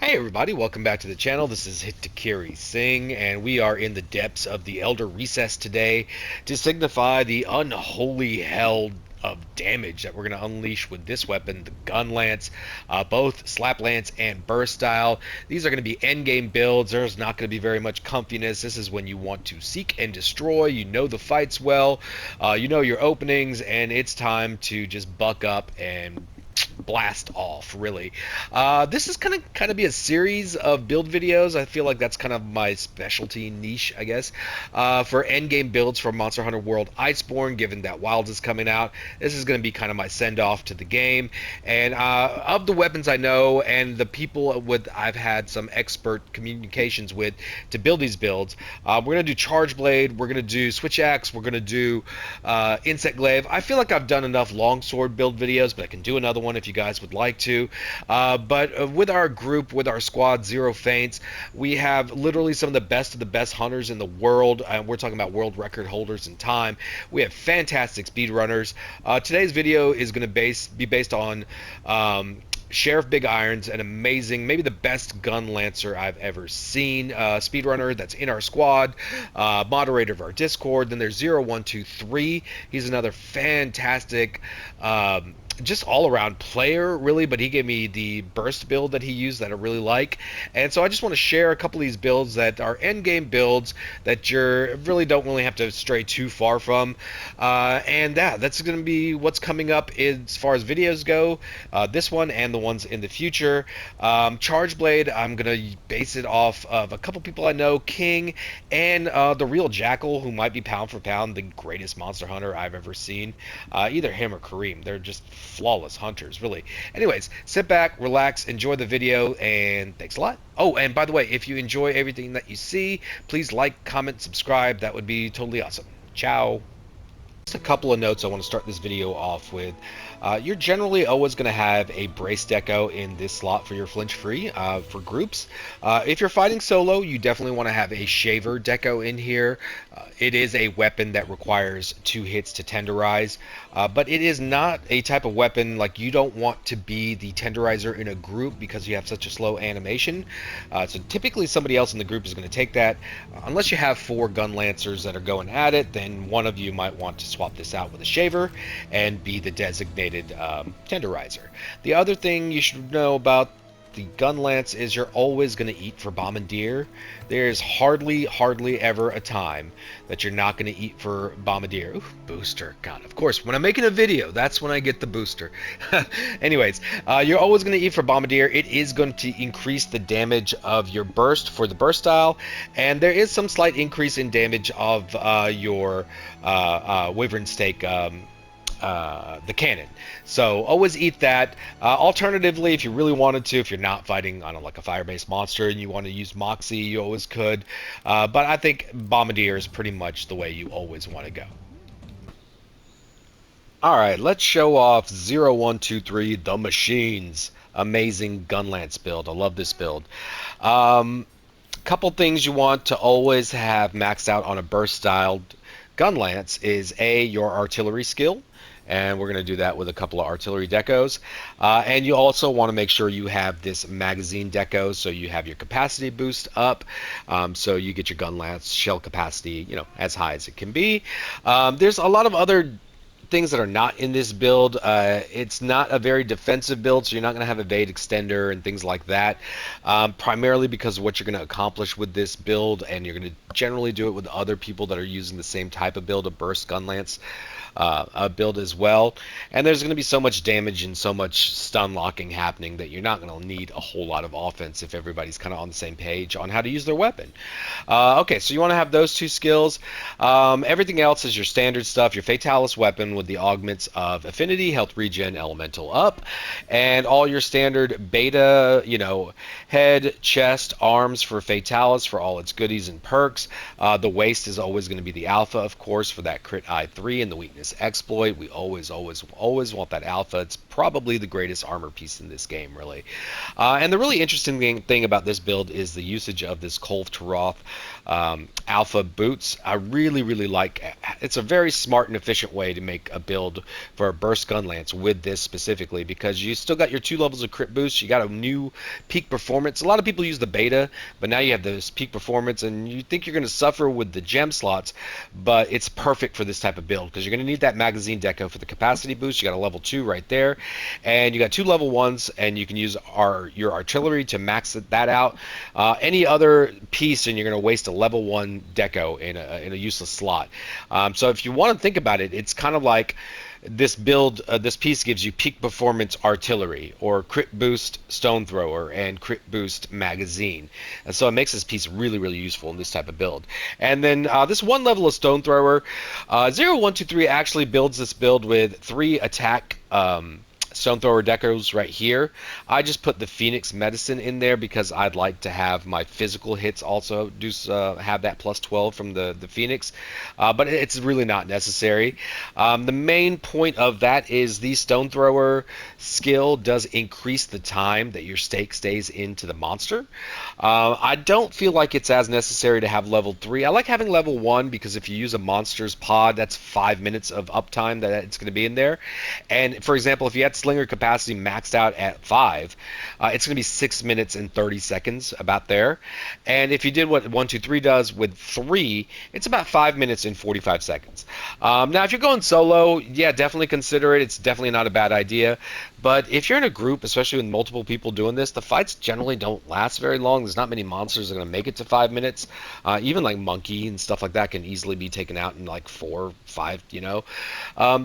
Hey everybody, welcome back to the channel. This is HitokiriSingh, and we are in the depths of the Elder Recess today to signify the unholy hell of damage that we're going to unleash with this weapon, the Gunlance, both Slaplance and Burst style. These are going to be endgame builds. There's not going to be very much comfiness. This is when you want to seek and destroy. You know the fights well, you know your openings, and it's time to just buck up and blast off, really. This is gonna kind of be a series of build videos. I feel like that's kind of my specialty niche, I guess, for endgame builds for Monster Hunter World Iceborne, given that Wilds is coming out. This is going to be kind of my send-off to the game. And of the weapons I know and the people I've had some expert communications with to build these builds, we're going to do Charge Blade, we're going to do Switch Axe, we're going to do Insect Glaive. I feel like I've done enough longsword build videos, but I can do another one if you guys would like to. But with our group, with our squad, Zero Feints, we have literally some of the best hunters in the world. We're talking about world record holders in time. We have fantastic speedrunners. Today's video is going to be based on Sheriff Big Iron's an amazing, maybe the best gun lancer I've ever seen. Speedrunner that's in our squad, moderator of our Discord. Then there's 0123. He's another fantastic just all-around player, really, but he gave me the burst build that he used that I really like. And so I just want to share a couple of these builds that are endgame builds that you really don't have to stray too far from. And that's going to be what's coming up as far as videos go, this one and the ones in the future. Charge Blade, I'm going to base it off of a couple people I know, King and the real Jackal, who might be pound for pound the greatest monster hunter I've ever seen. Either him or Kareem. They're just flawless hunters, really. Anyways, sit back, relax, enjoy the video, and thanks a lot. Oh, and by the way, if you enjoy everything that you see, please like, comment, subscribe. That would be totally awesome. Ciao. Just a couple of notes I want to start this video off with. You're generally always going to have a brace deco in this slot for your flinch free for groups. If you're fighting solo, you definitely want to have a shaver deco in here. It is a weapon that requires 2 hits to tenderize, but it is not a type of weapon like you don't want to be the tenderizer in a group because you have such a slow animation. So typically somebody else in the group is going to take that. Unless you have 4 gun lancers that are going at it, then one of you might want to swap this out with a shaver and be the designated tenderizer. The other thing you should know about the Gunlance is you're always going to eat for Bombardier. There's hardly ever a time that you're not going to eat for Bombardier. Ooh, booster. God, of course, when I'm making a video, that's when I get the booster. Anyways, you're always going to eat for Bombardier. It is going to increase the damage of your burst for the burst style, and there is some slight increase in damage of your Wyvern Stake, the cannon. So always eat that. Alternatively, if you really wanted to, if you're not fighting on like a fire-based monster and you want to use Moxie, you always could. But I think Bombardier is pretty much the way you always want to go. Alright, let's show off 0123 The Machine's amazing Gunlance build. I love this build. Couple things you want to always have maxed out on a burst-styled Gunlance is your artillery skill. And we're going to do that with a couple of artillery decos. And you also want to make sure you have this magazine deco, so you have your capacity boost up, so you get your Gunlance shell capacity, as high as it can be. There's a lot of other things that are not in this build. It's not a very defensive build, so you're not going to have evade extender and things like that, primarily because of what you're going to accomplish with this build, and you're going to generally do it with other people that are using the same type of build, a burst Gunlance build as well. And there's going to be so much damage and so much stun locking happening that you're not going to need a whole lot of offense if everybody's kind of on the same page on how to use their weapon. Okay, so you want to have those 2 skills. Everything else is your standard stuff, your Fatalis weapon with the augments of affinity, health regen, elemental up, and all your standard beta, head, chest, arms for Fatalis for all its goodies and perks. The waist is always going to be the alpha, of course, for that crit I3 and the weakness exploit. We always want that alpha. It's probably the greatest armor piece in this game, really. And the really interesting thing about this build is the usage of this Kolv Taroth alpha boots. I really, really like it. It's a very smart and efficient way to make a build for a burst Gunlance with this specifically, because you still got your 2 levels of crit boost. You got a new peak performance. A lot of people use the beta, but now you have this peak performance, and you think you're going to suffer with the gem slots, but it's perfect for this type of build because you're going to need that magazine deco for the capacity boost. You got a level 2 right there, and you got 2 level 1s, and you can use your artillery to max that out. Any other piece, and you're going to waste a level 1 deco in a useless slot. So if you want to think about it, it's kind of like this build, this piece gives you peak performance artillery, or crit boost stone thrower, and crit boost magazine. And so it makes this piece really, really useful in this type of build. And then this 1 level of stone thrower, 0123 actually builds this build with 3 attack stone thrower decos right here. I just put the Phoenix medicine in there because I'd like to have my physical hits also have that plus 12 from the Phoenix, but it's really not necessary. The main point of that is the stone thrower skill does increase the time that your stake stays into the monster. I don't feel like it's as necessary to have level 3. I like having level 1 because if you use a monster's pod, that's 5 minutes of uptime that it's going to be in there. And for example, if you had slinger capacity maxed out at 5, it's going to be 6 minutes and 30 seconds, about there. And if you did what 123 does with 3, it's about 5 minutes and 45 seconds. Now, if you're going solo, yeah, definitely consider it. It's definitely not a bad idea. But if you're in a group, especially with multiple people doing this, the fights generally don't last very long. There's not many monsters that are going to make it to 5 minutes. Even like Monkey and stuff like that can easily be taken out in like 4, 5, you know.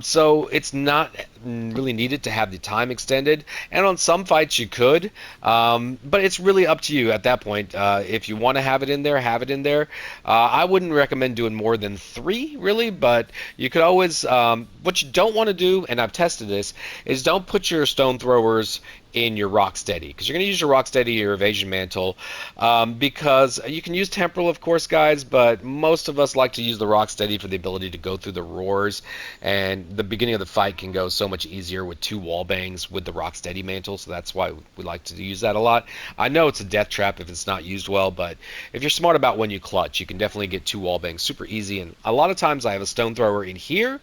So it's not really needed to have the time extended. And on some fights you could, but it's really up to you at that point. If you want to have it in there, have it in there. I wouldn't recommend doing more than 3, really, but you could always, what you don't want to do, and I've tested this, is don't put your stone throwers in your Rocksteady, because you're going to use your Rocksteady or your Evasion Mantle, because you can use Temporal, of course, guys, but most of us like to use the Rocksteady for the ability to go through the roars, and the beginning of the fight can go so much easier with 2 wall bangs with the Rocksteady Mantle, so that's why we like to use that a lot. I know it's a death trap if it's not used well, but if you're smart about when you clutch, you can definitely get 2 wall bangs super easy, and a lot of times I have a stone thrower in here,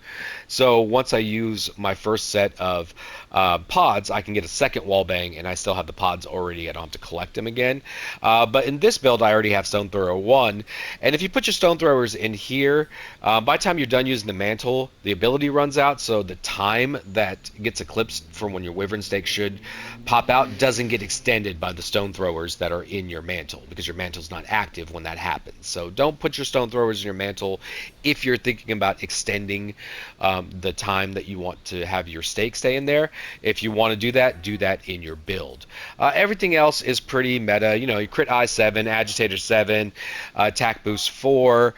so once I use my first set of pods, I can get a second wall bang, and I still have the pods already. I don't have to collect them again. But in this build, I already have Stone Thrower 1, and if you put your Stone Throwers in here, by the time you're done using the mantle, the ability runs out, so the time that gets eclipsed from when your Wyvern Stake should pop out doesn't get extended by the Stone Throwers that are in your mantle, because your mantle's not active when that happens. So don't put your Stone Throwers in your mantle if you're thinking about extending the time that you want to have your stake stay in there. If you want to do that in your build. Everything else is pretty meta. You know, you crit eye 7, agitator 7, attack boost 4.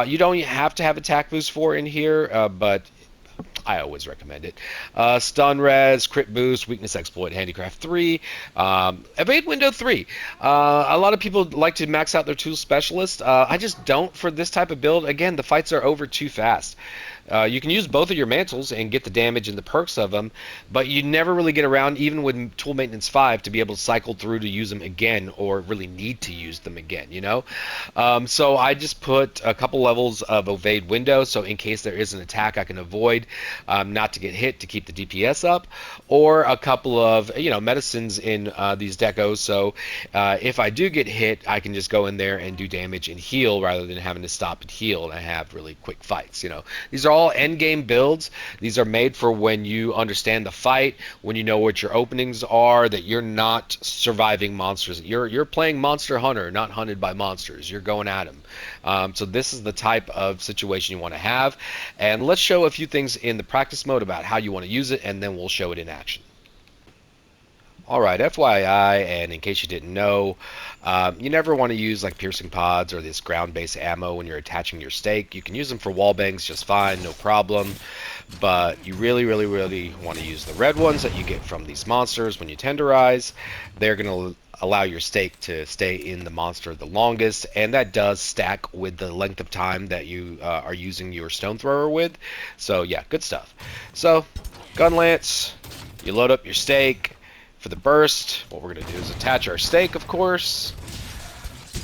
You don't have to have attack boost 4 in here, but I always recommend it. Stun res, crit boost, weakness exploit, handicraft 3, evade window 3. A lot of people like to max out their tool specialist. I just don't for this type of build. Again, the fights are over too fast. You can use both of your mantles and get the damage and the perks of them, but you never really get around, even with Tool Maintenance 5, to be able to cycle through to use them again, or really need to use them again, you know? So I just put a couple levels of Evade Window, so in case there is an attack I can avoid, not to get hit, to keep the DPS up, or a couple of, you know, medicines in these decos, so if I do get hit, I can just go in there and do damage and heal, rather than having to stop and heal, and I have really quick fights, you know? These are all endgame builds. These are made for when you understand the fight, when you know what your openings are, that you're not surviving monsters. You're playing Monster Hunter, not hunted by monsters. You're going at them. So this is the type of situation you want to have. And let's show a few things in the practice mode about how you want to use it, and then we'll show it in action. Alright, FYI, and in case you didn't know, you never want to use like piercing pods or this ground-based ammo when you're attaching your stake. You can use them for wall bangs just fine, no problem, but you really want to use the red ones that you get from these monsters when you tenderize. They're going to allow your stake to stay in the monster the longest, and that does stack with the length of time that you are using your stone thrower with. So yeah, good stuff. So, Gunlance, You load up your stake. For the burst, what we're going to do is attach our stake, of course.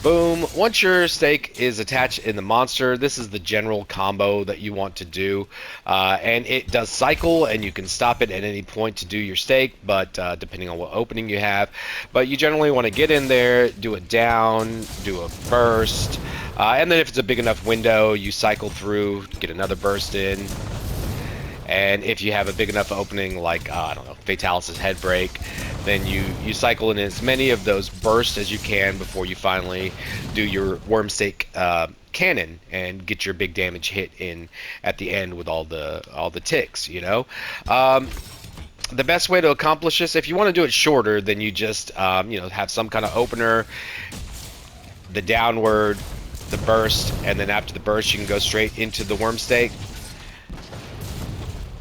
Boom. Once your stake is attached in the monster, this is the general combo that you want to do. And it does cycle, and you can stop it at any point to do your stake, but depending on what opening you have. But you generally want to get in there, do a down, do a burst. And then if it's a big enough window, you cycle through, get another burst in. And if you have a big enough opening like, I don't know, Fatalis' head break, then you cycle in as many of those bursts as you can before you finally do your worm stake cannon and get your big damage hit in at the end with all the ticks, you know. The best way to accomplish this, if you want to do it shorter, then you just you know, have some kind of opener, the downward, the burst, and then after the burst you can go straight into the worm stake.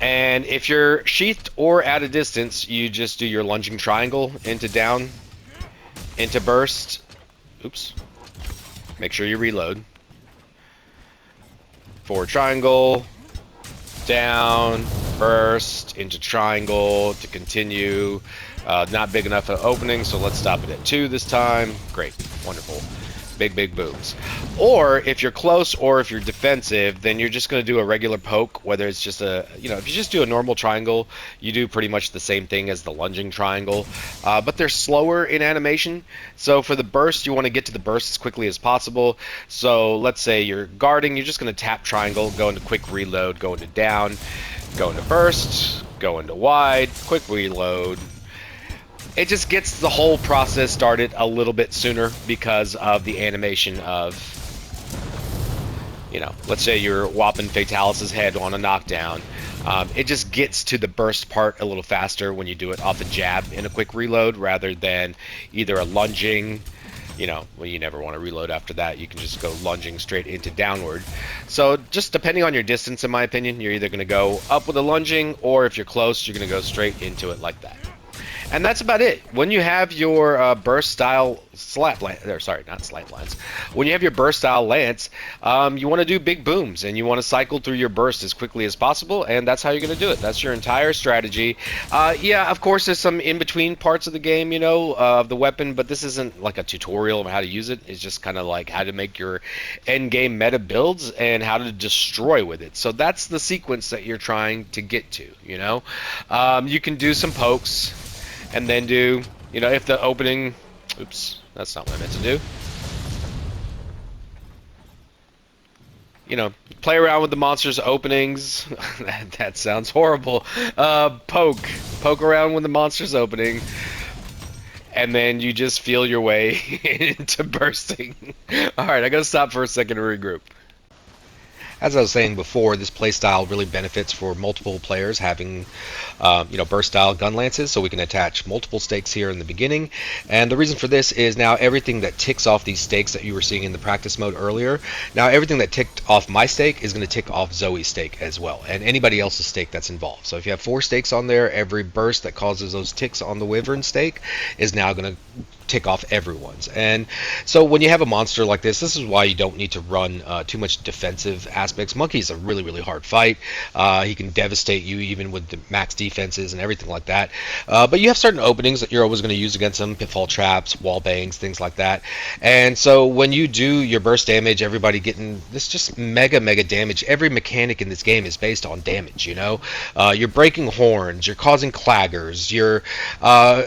And if you're sheathed or at a distance, you just do your lunging triangle into down, into burst. Oops. Make sure you reload. Forward triangle, down, burst, into triangle to continue. Not big enough an opening, so let's stop it at 2 this time. Great. Wonderful. Big booms. Or if you're close or if you're defensive, then you're just going to do a regular poke, whether it's just a, you know, if you just do a normal triangle, you do pretty much the same thing as the lunging triangle, but they're slower in animation. So for the burst, you want to get to the burst as quickly as possible. So let's say you're guarding, you're just going to tap triangle, go into quick reload, go into down, go into burst, go into wide, quick reload. It just gets the whole process started a little bit sooner because of the animation of, you know, let's say you're whopping Fatalis' head on a knockdown. It just gets to the burst part a little faster when you do it off a jab in a quick reload rather than either a lunging, you know, well, you never want to reload after that. You can just go lunging straight into downward. So just depending on your distance, in my opinion, you're either going to go up with a lunging, or if you're close, you're going to go straight into it like that. And that's about it. When you have your burst style Slaplance, or sorry, not Slaplance. When you have your burst style lance, you want to do big booms and you want to cycle through your burst as quickly as possible, and that's how you're going to do it. That's your entire strategy. Yeah, of course, there's some in between parts of the game, you know, of the weapon, but this isn't like a tutorial of how to use it. It's just kind of like how to make your end game meta builds and how to destroy with it. So that's the sequence that you're trying to get to, you know. You can do some pokes. And then do, you know, if the opening, oops, that's not what I meant to do. You know, play around with the monster's openings. That sounds horrible. Poke around with the monster's opening. And then you just feel your way into bursting. Alright, I gotta stop for a second to regroup. As I was saying before, this playstyle really benefits for multiple players having, you know, burst style gun lances, so we can attach multiple stakes here in the beginning. And the reason for this is now everything that ticks off these stakes that you were seeing in the practice mode earlier, now everything that ticked off my stake is going to tick off Zoe's stake as well, and anybody else's stake that's involved. So if you have 4 stakes on there, every burst that causes those ticks on the Wyvern stake is now going to tick off everyone's. And so when you have a monster like this is why you don't need to run too much defensive aspects. Monkey's a really hard fight. He can devastate you even with the max defenses and everything like that. But you have certain openings that you're always going to use against him: pitfall traps, wall bangs, things like that. And so when you do your burst damage, everybody getting this just mega damage. Every mechanic in this game is based on damage, you know. You're breaking horns, you're causing claggers, you're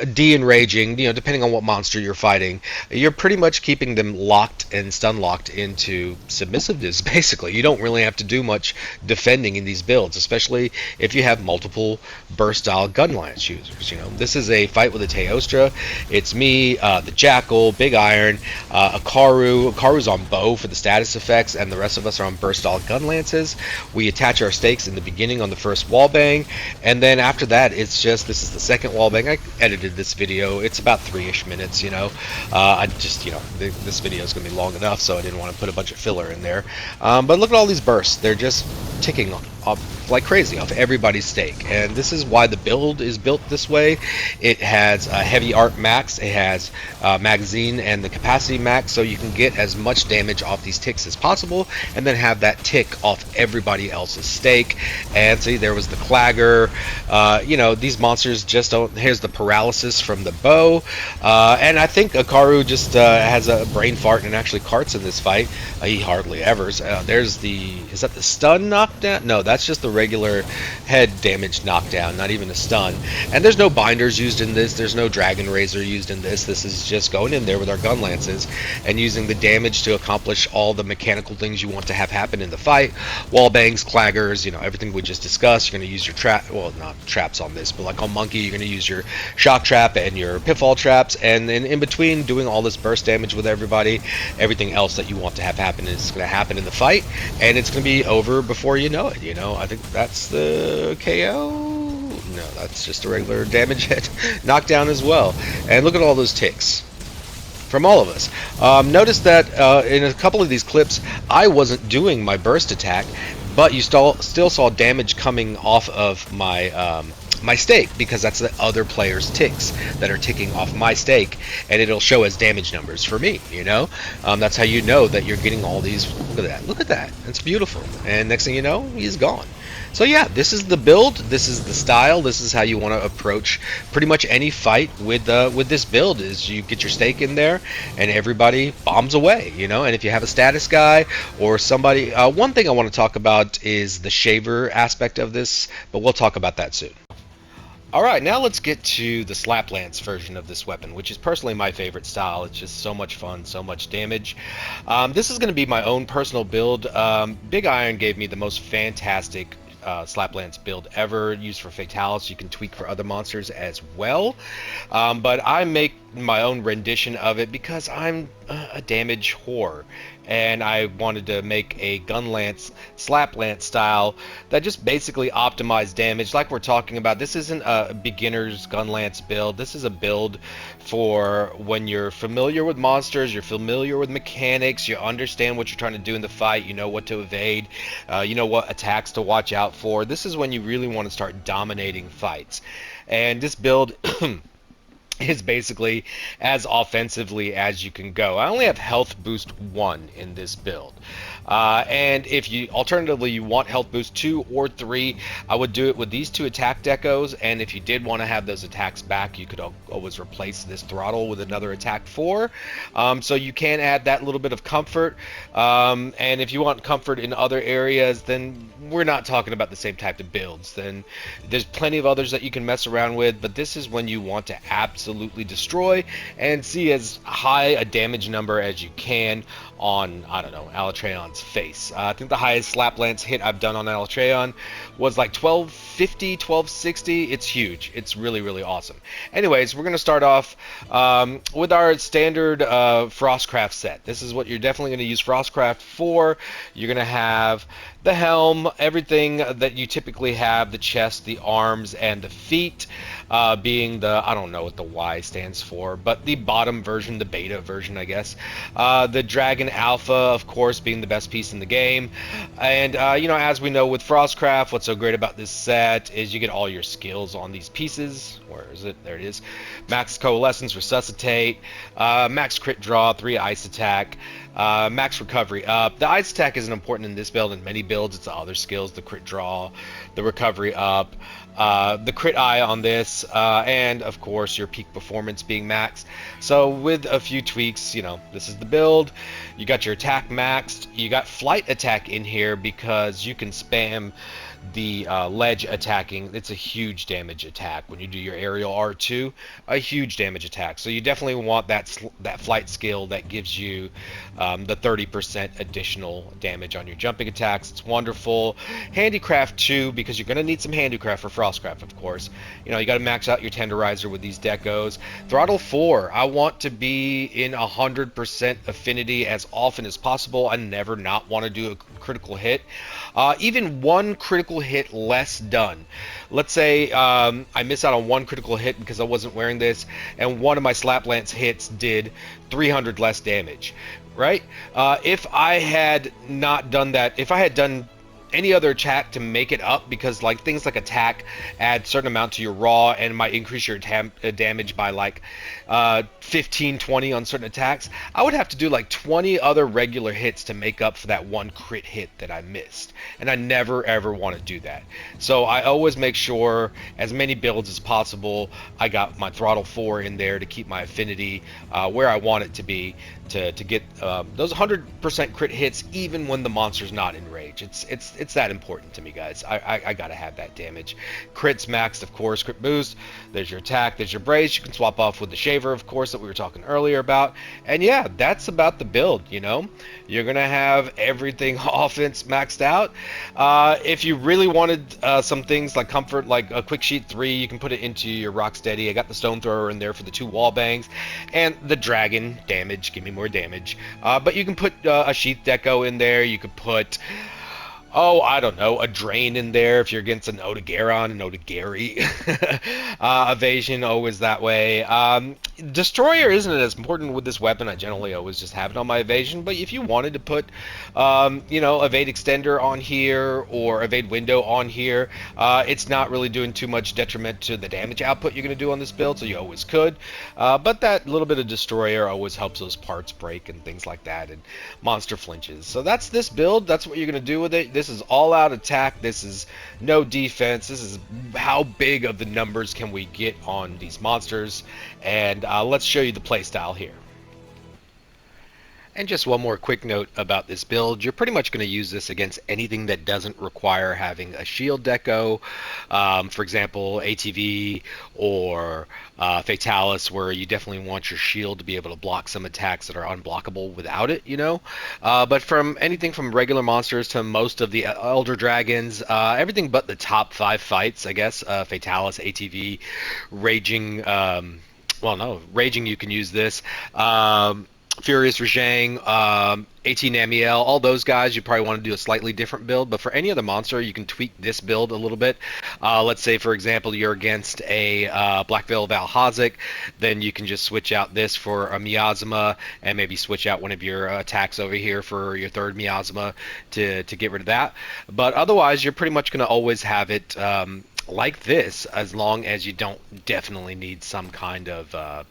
de-enraging, you know, depending on what monster you're fighting. You're pretty much keeping them locked and stun locked into submissiveness, basically. You don't really have to do much defending in these builds, especially if you have multiple burst style Gunlance users. You know, this is a fight with a Teostra. It's me, the Jackal, Big Iron, Akaru's on bow for the status effects, and the rest of us are on burst style Gunlances. We attach our stakes in the beginning on the first wall bang, and then after that it's just, this is the second wall bang. I edited this video. It's about 3-ish minutes, you know. I just, you know, this video is going to be long enough, so I didn't want to put a bunch of filler in there. But look at all these bursts. They're just ticking off like crazy off everybody's stake, and this is why the build is built this way. It has a heavy art max, it has magazine and the capacity max, so you can get as much damage off these ticks as possible, and then have that tick off everybody else's stake. And see, there was the clagger. You know, these monsters just don't. Here's the paralysis from the bow, and I think Akaru just has a brain fart and actually carts in this fight. He hardly evers. There's the, is that the stun knockdown? No, that's just the regular head damage knockdown, not even a stun. And there's no binders used in this, there's no dragon razor used in this. This is just going in there with our gun lances and using the damage to accomplish all the mechanical things you want to have happen in the fight. Wall bangs, claggers, you know, everything we just discussed. You're going to use your trap, well, not traps on this, but like on Monkey, you're going to use your shock trap and your pitfall traps, and then in between doing all this burst damage with everybody, everything else that you want to have happen is going to happen in the fight, and it's going to be over before you know it. You know, I think that's the KO. No, that's just a regular damage hit knockdown as well. And look at all those ticks from all of us. Notice that in a couple of these clips, I wasn't doing my burst attack, but you still saw damage coming off of my my stake, because that's the other player's ticks that are ticking off my stake, and it'll show as damage numbers for me, you know. That's how you know that you're getting all these. Look at that, it's beautiful. And next thing you know, he's gone. So yeah, this is the build, this is the style, this is how you want to approach pretty much any fight with this build. Is you get your stake in there and everybody bombs away, you know. And if you have a status guy or somebody, one thing I want to talk about is the shaver aspect of this, but we'll talk about that soon. Alright, now let's get to the Slaplance version of this weapon, which is personally my favorite style. It's just so much fun, so much damage. This is going to be my own personal build. Big Iron gave me the most fantastic Slaplance build ever, used for Fatalis. You can tweak for other monsters as well, but I make my own rendition of it because I'm a damage whore, and I wanted to make a Gunlance Slaplance style that just basically optimized damage like we're talking about. This isn't a beginner's Gunlance build. This is a build for when you're familiar with monsters, you're familiar with mechanics, you understand what you're trying to do in the fight, you know what to evade, you know what attacks to watch out for. This is when you really want to start dominating fights. And this build is basically as offensively as you can go. I only have health boost 1 in this build. And if you alternatively you want health boost 2 or 3, I would do it with these 2 attack decos, and if you did want to have those attacks back, you could always replace this throttle with another attack 4. So you can add that little bit of comfort, and if you want comfort in other areas, then we're not talking about the same type of builds. Then there's plenty of others that you can mess around with, but this is when you want to absolutely destroy and see as high a damage number as you can on, I don't know, Alatreon's face. I think the highest Slaplance hit I've done on Alatreon was like 1250, 1260. It's huge. It's really, really awesome. Anyways, we're going to start off with our standard Frostcraft set. This is what you're definitely going to use Frostcraft for. You're going to have the helm, everything that you typically have, the chest, the arms, and the feet, being the, I don't know what the Y stands for, but the bottom version, the beta version, I guess. The Dragon Alpha, of course, being the best piece in the game. And, you know, as we know with Frostcraft, what's so great about this set is you get all your skills on these pieces. Where is it? There it is. Max Coalescence, Resuscitate, Max Crit Draw, 3 Ice Attack, Max Recovery Up. The Ice Attack isn't important in this build. In many builds, it's the other skills, the Crit Draw, the Recovery Up, the Crit Eye on this, and of course your Peak Performance being maxed. So with a few tweaks, you know, this is the build. You got your attack maxed. You got Flight Attack in here because you can spam the ledge attacking. It's a huge damage attack when you do your aerial R2, a huge damage attack. So you definitely want that flight skill that gives you the 30% additional damage on your jumping attacks. It's wonderful. Handicraft 2, because you're going to need some handicraft for Frostcraft, of course. You know, you got to max out your tenderizer with these decos. Throttle 4, I want to be in 100% affinity as often as possible. I never not want to do a critical hit. Even one critical hit less done. Let's say I miss out on one critical hit because I wasn't wearing this, and one of my Slaplance hits did 300 less damage, right? If I had not done that, if I had done any other attack to make it up, because like things like attack add certain amount to your raw and might increase your damage by like 15, 20 on certain attacks. I would have to do like 20 other regular hits to make up for that one crit hit that I missed, and I never ever want to do that. So I always make sure as many builds as possible I got my throttle 4 in there to keep my affinity where I want it to be, to get those 100% crit hits even when the monster's not in rage. It's that important to me, guys. I gotta have that damage. Crits maxed, of course. Crit boost. There's your attack. There's your brace. You can swap off with the shaver, of course, that we were talking earlier about. And yeah, that's about the build. You know, you're gonna have everything offense maxed out. If you really wanted some things like comfort, like a quick sheet 3, you can put it into your Rocksteady. I got the stone thrower in there for the 2 wall bangs, and the dragon damage. Give me more damage. But you can put a sheath deco in there. You could put, oh, I don't know, a drain in there if you're against an Odogaron, an Odagari. Evasion, always that way. Destroyer isn't as important with this weapon. I generally always just have it on my evasion, but if you wanted to put, you know, evade extender on here or evade window on here, it's not really doing too much detriment to the damage output you're going to do on this build, so you always could. But that little bit of destroyer always helps those parts break and things like that, and monster flinches. So that's this build. That's what you're going to do with it. This is all out attack. This is no defense. This is how big of the numbers can we get on these monsters. And let's show you the playstyle here. And just one more quick note about this build. You're pretty much going to use this against anything that doesn't require having a shield deco. For example, ATV or Fatalis, where you definitely want your shield to be able to block some attacks that are unblockable without it, you know. But from anything from regular monsters to most of the Elder Dragons, everything but the top 5 fights, I guess, Fatalis, ATV, Raging, well, no, Raging, you can use this. Furious Rajang, 18 Amiel, all those guys, you probably want to do a slightly different build. But for any other monster, you can tweak this build a little bit. Let's say, for example, you're against a Black Veil Valhazic, then you can just switch out this for a Miasma, and maybe switch out one of your attacks over here for your third Miasma to get rid of that. But otherwise, you're pretty much going to always have it like this, as long as you don't definitely need some kind of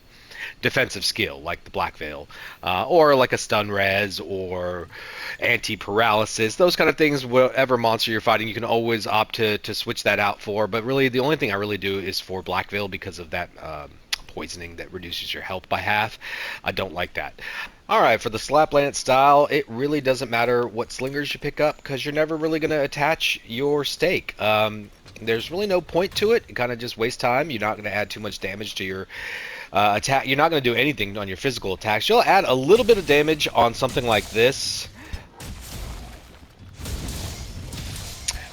defensive skill like the Black Veil, or like a stun res or anti-paralysis, those kind of things. Whatever monster you're fighting, you can always opt to switch that out for. But really, the only thing I really do is for Black Veil, because of that poisoning that reduces your health by half. I don't like that. Alright, for the Slaplance style, it really doesn't matter what slingers you pick up, because you're never really going to attach your stake. There's really no point to it. It kind of just wastes time. You're not going to add too much damage to your attack. You're not going to do anything on your physical attacks. You'll add a little bit of damage on something like this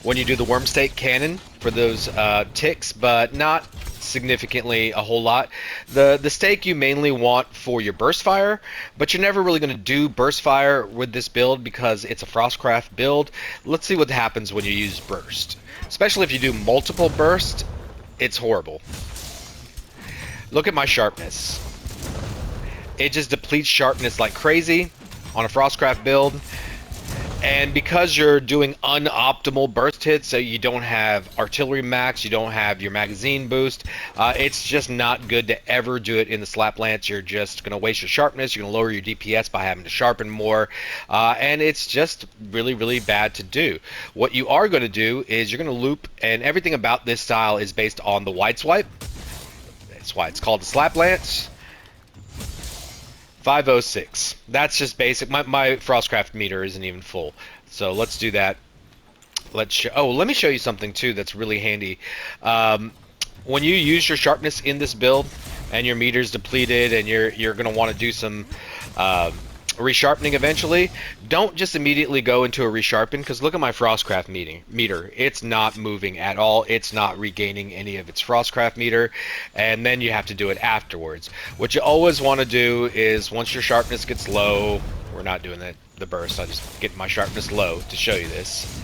when you do the worm stake cannon for those ticks, but not significantly a whole lot. The stake you mainly want for your burst fire, but you're never really going to do burst fire with this build because it's a Frostcraft build. Let's see what happens when you use burst. Especially if you do multiple bursts, it's horrible. Look at my sharpness. It just depletes sharpness like crazy on a Frostcraft build. And because you're doing unoptimal burst hits, so you don't have artillery max, you don't have your magazine boost, it's just not good to ever do it in the Slaplance. You're just going to waste your sharpness, you're going to lower your DPS by having to sharpen more, and it's just really, really bad to do. What you are going to do is you're going to loop, and everything about this style is based on the wide swipe. That's why it's called the Slaplance. 506. That's just basic. My Frostcraft meter isn't even full. So let's do that. Let me show you something too that's really handy. When you use your sharpness in this build and your meter's depleted and you're going to want to do some resharpening eventually, don't just immediately go into a resharpen, because look at my Frostcraft meter. It's not moving at all. It's not regaining any of its Frostcraft meter, and then you have to do it afterwards. What you always want to do is, once your sharpness gets low, we're not doing the burst, I just get my sharpness low to show you this,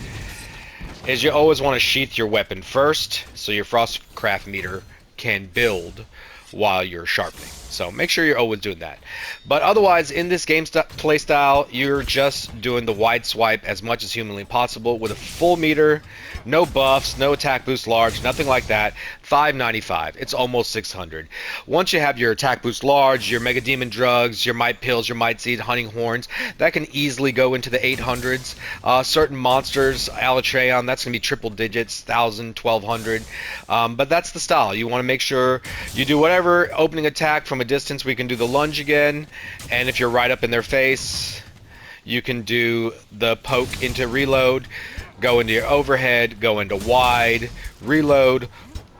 is you always want to sheath your weapon first so your Frostcraft meter can build while you're sharpening. So make sure you're always doing that. But otherwise, in this game play style, you're just doing the wide swipe as much as humanly possible with a full meter, no buffs, no attack boost large, nothing like that. 595. It's almost 600. Once you have your attack boost large, your mega demon drugs, your might pills, your might seed, hunting horns, that can easily go into the 800s. Certain monsters, Alatreon, that's going to be triple digits, 1000, 1200. But that's the style. You want to make sure you do whatever opening attack from a distance. We can do the lunge again, and if you're right up in their face, you can do the poke into reload, go into your overhead, go into wide, reload,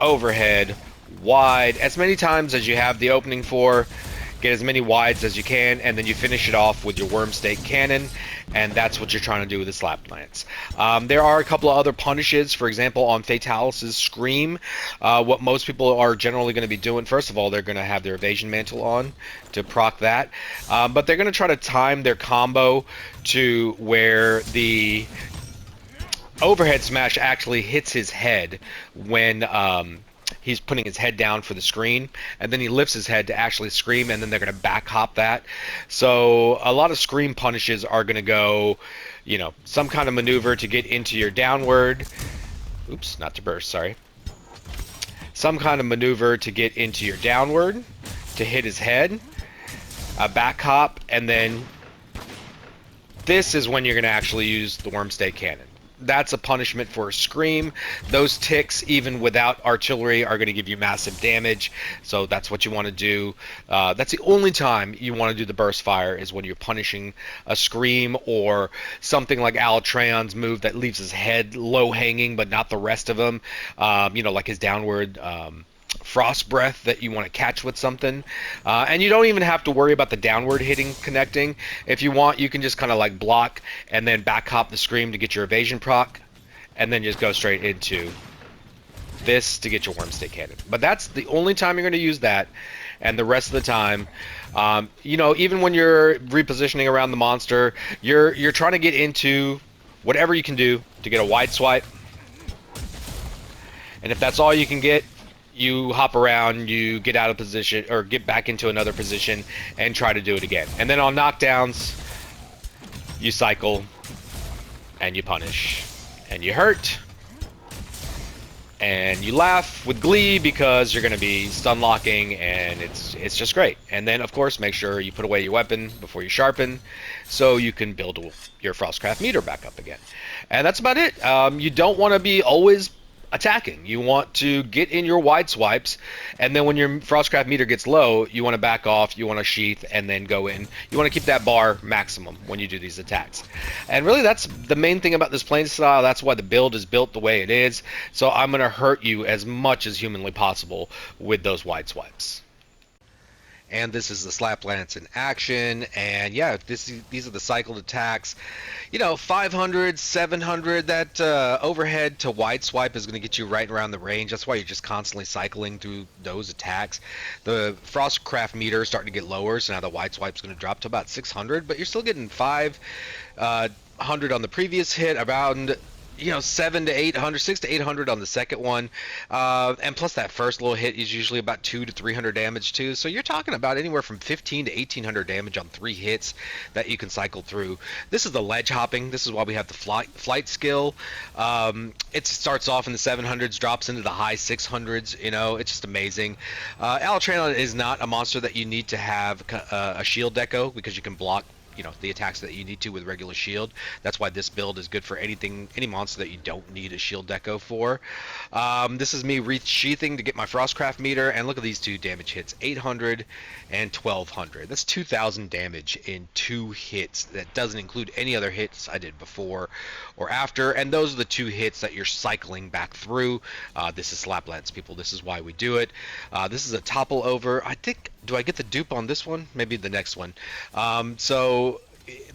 overhead, wide, as many times as you have the opening for. Get as many wides as you can, and then you finish it off with your worm stake cannon, and that's what you're trying to do with the Slaplance. There are a couple of other punishes. For example, on Fatalis' Scream, what most people are generally going to be doing, first of all, they're going to have their evasion mantle on to proc that, but they're going to try to time their combo to where the overhead smash actually hits his head when he's putting his head down for the screen, and then he lifts his head to actually scream, and then they're going to back hop that. So a lot of scream punishes are going to go, you know, some kind of maneuver to get into your downward. Oops, not to burst, sorry. Some kind of maneuver to get into your downward, to hit his head, a back hop, and then this is when you're going to actually use the worm stake cannon. That's a punishment for a scream. Those ticks, even without artillery, are going to give you massive damage. So that's what you want to do. That's the only time you want to do the burst fire, is when you're punishing a scream or something like Alatreon's move that leaves his head low hanging, but not the rest of him. You know, like his downward frost breath that you want to catch with something, and you don't even have to worry about the downward hitting connecting. If you want, you can just kind of like block and then back hop the scream to get your evasion proc, and then just go straight into this to get your worm stake cannon. But that's the only time you're going to use that, and the rest of the time, you know, even when you're repositioning around the monster, you're trying to get into whatever you can do to get a wide swipe, and if that's all you can get, you hop around, you get out of position, or get back into another position, and try to do it again. And then on knockdowns, you cycle, and you punish, and you hurt, and you laugh with glee because you're going to be stun locking, and it's just great. And then, of course, make sure you put away your weapon before you sharpen, so you can build your Frostcraft meter back up again. And that's about it. You don't want to be always attacking. You want to get in your wide swipes, and then when your Frostcraft meter gets low, you want to back off, you want to sheath, and then go in. You want to keep that bar maximum when you do these attacks. And really, that's the main thing about this playing style. That's why the build is built the way it is. So I'm going to hurt you as much as humanly possible with those wide swipes. And this is the Slaplance in action, and yeah, these are the cycled attacks. You know, 500, 700, that overhead to wide swipe is going to get you right around the range. That's why you're just constantly cycling through those attacks. The Frostcraft meter is starting to get lower, so now the wide swipe is going to drop to about 600, but you're still getting 500 on the previous hit, around, you know, 7 to 800, 6 to 800 on the second one, and plus that first little hit is usually about 200 to 300 damage too. So you're talking about anywhere from 15 to 1800 damage on 3 hits that you can cycle through. This is the ledge hopping. This is why we have the flight skill. It starts off in the 700s, drops into the high 600s. You know, it's just amazing. Alatreon is not a monster that you need to have a shield deco, because you can block, you know, the attacks that you need to with regular shield. That's why this build is good for any monster that you don't need a shield deco for. This is me re-sheathing to get my Frostcraft meter, and look at these two damage hits, 800 and 1200. That's 2000 damage in 2 hits. That doesn't include any other hits I did before or after, and those are the 2 hits that you're cycling back through. This is Slaplance, people. This is why we do it. This is a topple over. I think, do I get the dupe on this one? Maybe the next one. So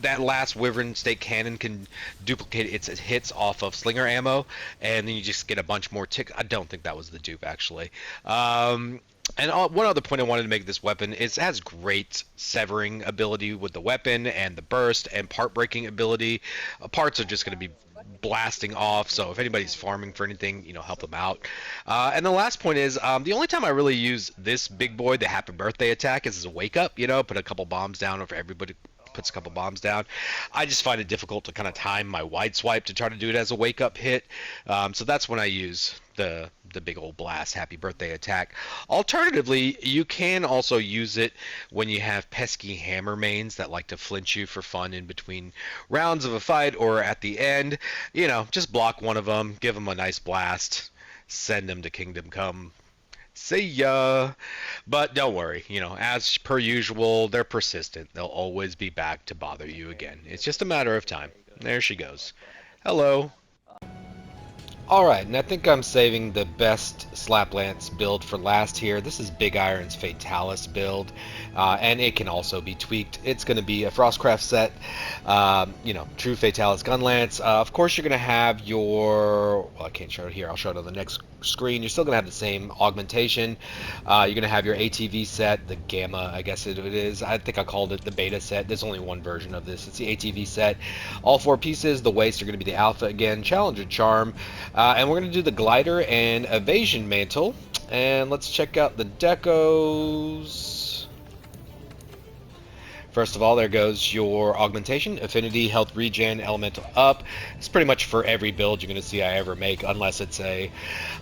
that last Wyvern Stake Cannon can duplicate its hits off of Slinger ammo, and then you just get a bunch more tick. I don't think that was the dupe, actually. And one other point I wanted to make this weapon is it has great severing ability with the weapon, and the burst and part breaking ability. Parts are just going to be blasting off. So if anybody's farming for anything, help them out. And the last point is the only time I really use this big boy, the Happy Birthday attack, is as a wake up. Put a couple bombs down, or if everybody puts a couple bombs down. I just find it difficult to kind of time my wide swipe to try to do it as a wake up hit. So that's when I use the big old blast Happy Birthday attack. Alternatively, you can also use it when you have pesky hammer mains that like to flinch you for fun in between rounds of a fight or at the end. Just block one of them, give them a nice blast, send them to Kingdom Come. See ya. But don't worry, as per usual, they're persistent. They'll always be back to bother you again. It's just a matter of time. There she goes. Hello. Alright, and I think I'm saving the best Slaplance build for last here. This is Big Iron's Fatalis build, and it can also be tweaked. It's going to be a Frostcraft set, true Fatalis Gunlance. Of course, you're going to have your, well, I can't show it here, I'll show it on the next screen. You're still going to have the same augmentation. You're going to have your ATV set, the Gamma, I guess it is. I think I called it the Beta set. There's only one version of this. It's the ATV set. All 4 pieces. The Waste are going to be the Alpha again. Challenger Charm. And we're going to do the Glider and Evasion Mantle. And let's check out the decos. First of all, there goes your augmentation, affinity, health regen, elemental up. It's pretty much for every build you're going to see I ever make, unless it's a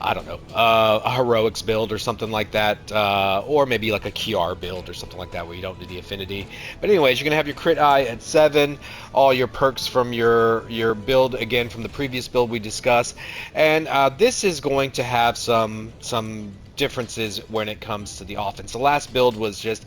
heroics build or something like that, or maybe like a Kiar build or something like that where you don't need the affinity. But anyways, you're going to have your crit eye at 7, all your perks from your build, again, from the previous build we discussed. And this is going to have some differences when it comes to the offense. The last build was just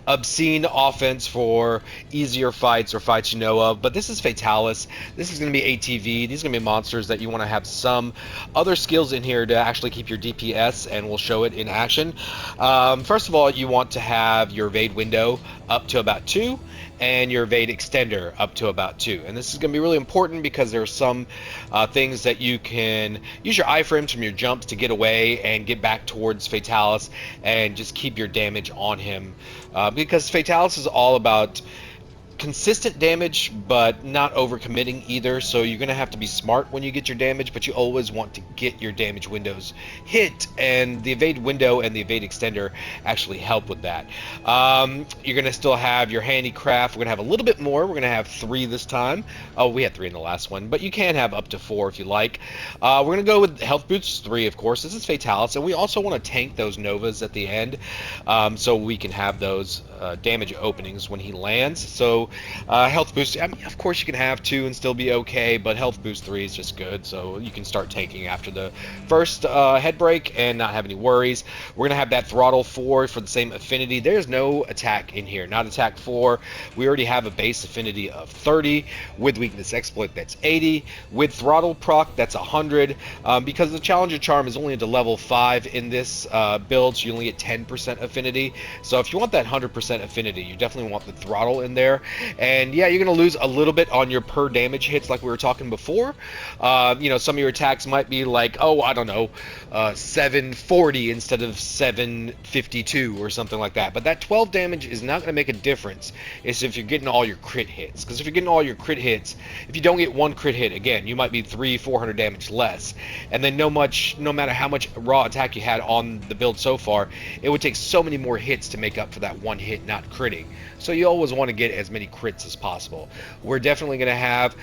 obscene offense for easier fights or fights you know of, but this is Fatalis. This is going to be ATV. These are going to be monsters that you want to have some other skills in here to actually keep your DPS, and we'll show it in action. First of all, you want to have your evade window up to about 2, and your evade extender up to about 2. And this is going to be really important because there are some things that you can use your iframes from your jumps to get away and get back towards Fatalis and just keep your damage on him. Because Fatalis is all about consistent damage, but not overcommitting either, so you're going to have to be smart when you get your damage, but you always want to get your damage windows hit, and the evade window and the evade extender actually help with that. You're going to still have your handicraft. We're going to have a little bit more. We're going to have 3 this time. Oh, we had 3 in the last one, but you can have up to 4 if you like. We're going to go with health boosts 3, of course. This is Fatalis, and we also want to tank those Novas at the end, so we can have those damage openings when he lands. So health boost, I mean, of course you can have 2 and still be okay, but health boost 3 is just good, so you can start tanking after the first head break and not have any worries. We're gonna have that throttle 4 for the same affinity. There's no attack in here, not attack 4. We already have a base affinity of 30 with weakness exploit. That's 80 with throttle proc. That's 100 because the Challenger Charm is only into level 5 in this build, so you only get 10% affinity. So if you want that 100% affinity, you definitely want the throttle in there. And yeah, you're going to lose a little bit on your per damage hits like we were talking before. Some of your attacks might be like, 740 instead of 752 or something like that. But that 12 damage is not going to make a difference. It's if you're getting all your crit hits. Because if you're getting all your crit hits, if you don't get one crit hit, again, you might be 300-400 damage less. And then no matter how much raw attack you had on the build so far, it would take so many more hits to make up for that one hit not critting. So you always want to get as many crits as possible. We're definitely going to have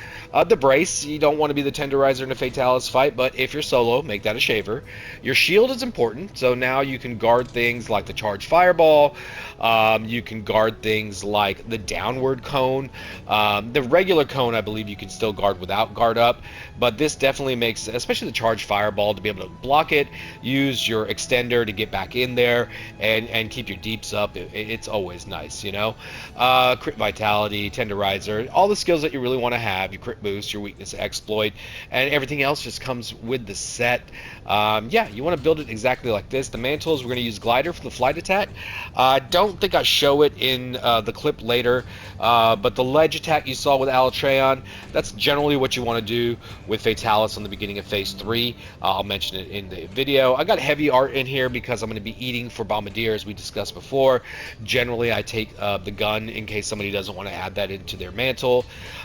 the brace. You don't want to be the tenderizer in a Fatalis fight, but if you're solo, make that a shaver. Your shield is important, so now you can guard things like the charged fireball. You can guard things like the downward cone. The regular cone, I believe you can still guard without guard up, but this definitely makes, especially the charged fireball, to be able to block it, use your extender to get back in there, and keep your deeps up. It's always nice, Crit vitality, tenderizer, all the skills that you really want to have, your crit boost, your weakness exploit, and everything else just comes with the set. You want to build it exactly like this. The mantles, we're going to use glider for the flight attack. I don't think I show it in the clip later, but the ledge attack you saw with Alatreon, that's generally what you want to do with Fatalis on the beginning of phase 3. I'll mention it in the video. I got heavy art in here because I'm going to be eating for Bombardier, as we discussed before. Generally generally I take the gun in case somebody doesn't want to add that into their mantle.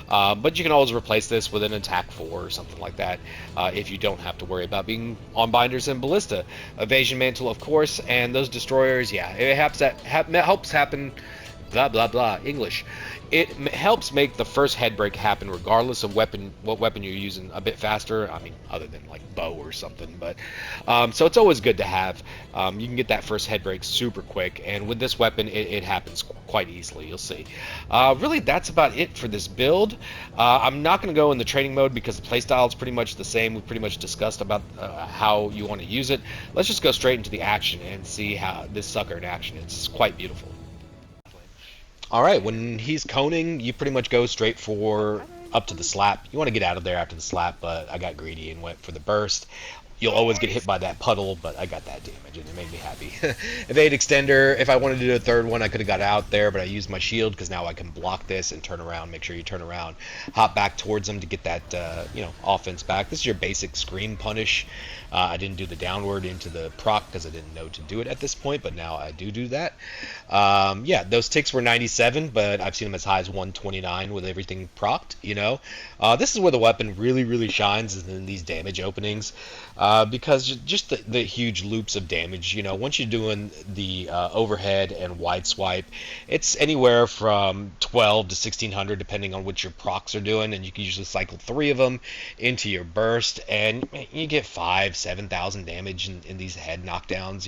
But you can always replace this with an attack 4 or something like that if you don't have to worry about being on binders and ballista. Evasion mantle, of course, and those destroyers, yeah, it helps happen. Blah blah blah. English. It helps make the first head break happen regardless of what weapon you're using a bit faster. I mean, other than like bow or something. But so it's always good to have. You can get that first head break super quick, and with this weapon, it happens quite easily. You'll see. Really, that's about it for this build. I'm not going to go in the training mode because the playstyle is pretty much the same. We've pretty much discussed about how you want to use it. Let's just go straight into the action and see how this sucker in action. It's quite beautiful. Alright, when he's coning, you pretty much go straight for up to the slap. You want to get out of there after the slap, but I got greedy and went for the burst. You'll always get hit by that puddle, but I got that damage, and it made me happy. Evade extender, if I wanted to do a third one, I could have got out there, but I used my shield, because now I can block this and turn around. Make sure you turn around. Hop back towards them to get that, offense back. This is your basic scream punish. I didn't do the downward into the proc, because I didn't know to do it at this point, but now I do that. Yeah, those ticks were 97, but I've seen them as high as 129 with everything procced, This is where the weapon really, really shines, is in these damage openings. Because just the huge loops of damage, once you're doing the overhead and wide swipe, it's anywhere from 12 to 1600 depending on what your procs are doing, and you can usually cycle 3 of them into your burst, and you get 7,000 damage in these head knockdowns.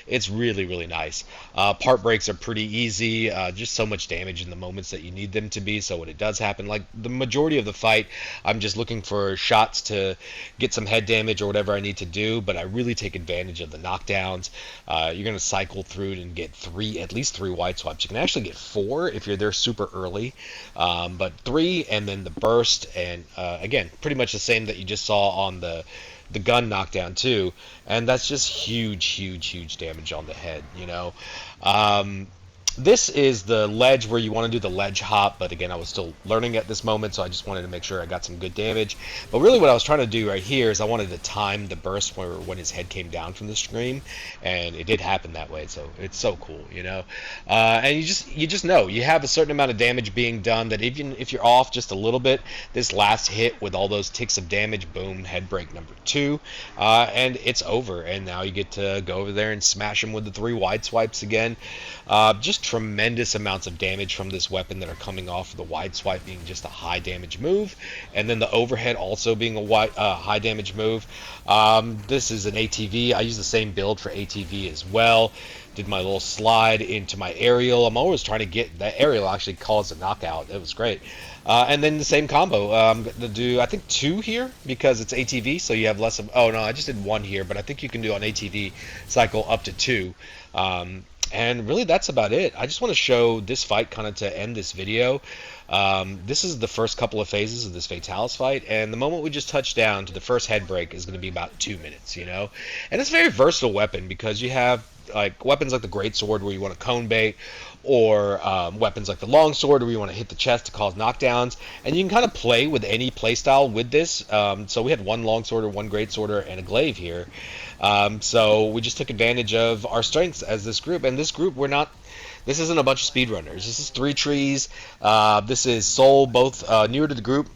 It's really, really nice. Part breaks are pretty easy, just so much damage in the moments that you need them to be, so when it does happen, like the majority of the fight, I'm just looking for shots to get some head damage or whatever I need to do, but I really take advantage of the knockdowns. You're going to cycle through and get at least 3 wide swipes. You can actually get 4 if you're there super early, but 3 and then the burst, and again, pretty much the same that you just saw on the gun knockdown too, and that's just huge damage on the head. This is the ledge where you want to do the ledge hop, but again, I was still learning at this moment, so I just wanted to make sure I got some good damage. But really what I was trying to do right here is I wanted to time the burst when his head came down from the scream, and it did happen that way, so it's so cool, And you just know, you have a certain amount of damage being done that even if you're off just a little bit, this last hit with all those ticks of damage, boom, head break number 2, and it's over, and now you get to go over there and smash him with the 3 wide swipes again. Just tremendous amounts of damage from this weapon that are coming off, the wide swipe being just a high damage move, and then the overhead also being a high damage move. This is an ATV. I use the same build for ATV as well. Did my little slide into my aerial. I'm always trying to get that aerial actually calls a knockout. It was great. And then the same combo. I'm going to do, I think, 2 here because it's ATV, so you have less of... Oh, no, I just did 1 here, but I think you can do on ATV cycle up to 2. And really, that's about it. I just want to show this fight kind of to end this video. This is the first couple of phases of this Fatalis fight, and the moment we just touch down to the first head break is going to be about 2 minutes, And it's a very versatile weapon because you have like weapons like the greatsword where you want to cone bait, or weapons like the longsword where you want to hit the chest to cause knockdowns, and you can kind of play with any playstyle with this. So we had 1 longsword, 1 greatsword, and a glaive here. So we just took advantage of our strengths as this group, and this group this isn't a bunch of speedrunners. This is 3 trees. This is Soul, both newer to the group.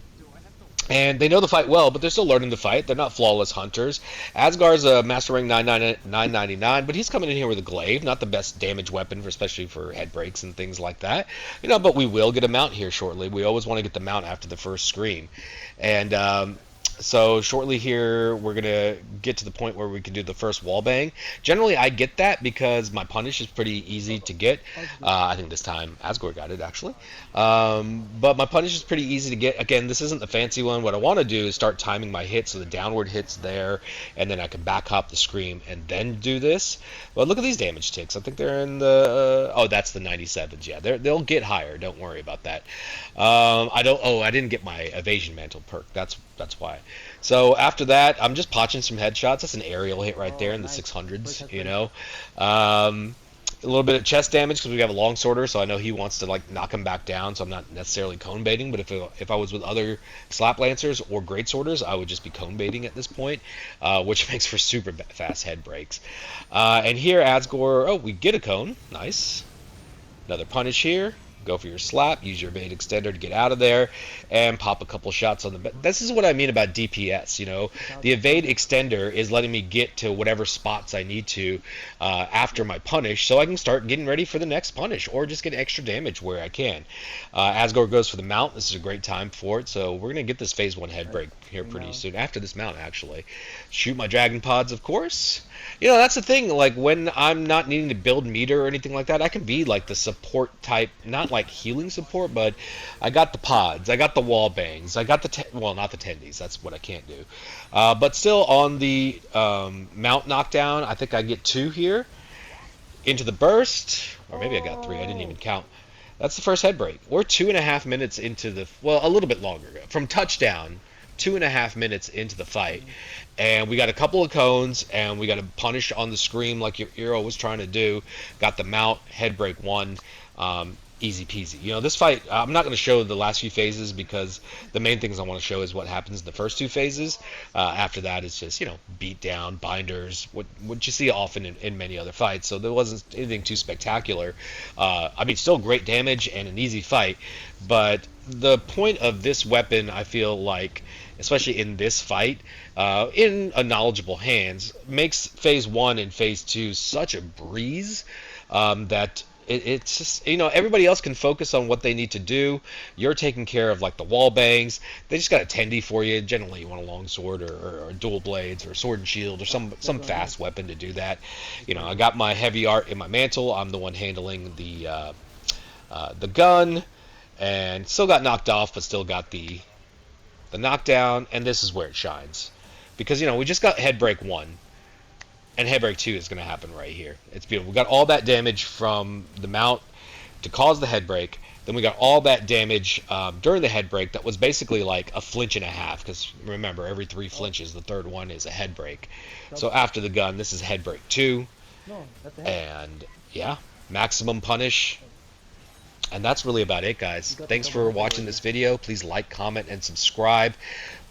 And they know the fight well, but they're still learning the fight. They're not flawless hunters. Asgar's a Master Rank 999, but he's coming in here with a glaive, not the best damage weapon, especially for head breaks and things like that. But we will get a mount here shortly. We always want to get the mount after the first scream. And so shortly here, we're going to get to the point where we can do the first wall bang. Generally, I get that because my punish is pretty easy to get. I think this time Asgore got it, actually. But my punish is pretty easy to get. Again, this isn't the fancy one. What I want to do is start timing my hits so the downward hit's there, and then I can back hop the scream and then do this. But look at these damage ticks. I think they're in the... oh, that's the 97s. Yeah, they'll get higher. Don't worry about that. I didn't get my evasion mantle perk. That's why. So after that, I'm just potching some headshots. That's an aerial hit right there in the 600s, A little bit of chest damage because we have a longsworder, so I know he wants to knock him back down, so I'm not necessarily cone baiting, but if I was with other Slaplancers or greatsworders, I would just be cone baiting at this point, which makes for super fast head breaks. And here, Asgore, we get a cone. Nice. Another punish here. Go for your slap, use your evade extender to get out of there, and pop a couple shots on the... This is what I mean about DPS, you know. The evade extender is letting me get to whatever spots I need to after my punish, so I can start getting ready for the next punish, or just get extra damage where I can. Asgore goes for the mount. This is a great time for it, so we're going to get this phase 1 head break here pretty soon, after this mount, actually. Shoot my dragon pods, of course. You know, that's the thing, like, when I'm not needing to build meter or anything like that, I can be, like, the support type, not like healing support, but I got the pods, I got the wall bangs, I got the, well, not the tendies, that's what I can't do. But still, on the mount knockdown, I think I get 2 here. Into the burst, or maybe I got 3, I didn't even count. That's the first head break. We're 2.5 minutes into the, well, a little bit longer. From touchdown, 2.5 minutes into the fight, and we got a couple of cones, and we got a punish on the scream like your Inro was trying to do. Got the mount, head break 1, easy peasy. You know, this fight, I'm not going to show the last few phases because the main things I want to show is what happens in the first 2 phases. After that, it's just, you know, beat down, binders, what you see often in many other fights. So there wasn't anything too spectacular. I mean, still great damage and an easy fight, but the point of this weapon, I feel like, especially in this fight, in a knowledgeable hands, makes phase 1 and phase 2 such a breeze that it's just, you know, everybody else can focus on what they need to do. You're taking care of, like, the wall bangs. They just got a tendy for you. Generally, you want a long sword or dual blades or sword and shield or some fast weapon to do that. You know, I got my heavy art in my mantle. I'm the one handling the gun, and still got knocked off, but still got the knockdown. And this is where it shines, because, you know, we just got head break 1. And head break 2 is going to happen right here. It's beautiful. We got all that damage from the mount to cause the head break. Then we got all that damage during the head break that was basically like a flinch and a half. Because remember, every 3 flinches, the third one is a head break. So after the gun, this is head break 2. And yeah, maximum punish. And that's really about it, guys. Thanks for watching this video. Please like, comment, and subscribe.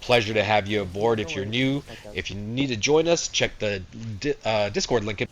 Pleasure to have you aboard. If you're new, if you need to join us, check the Discord link.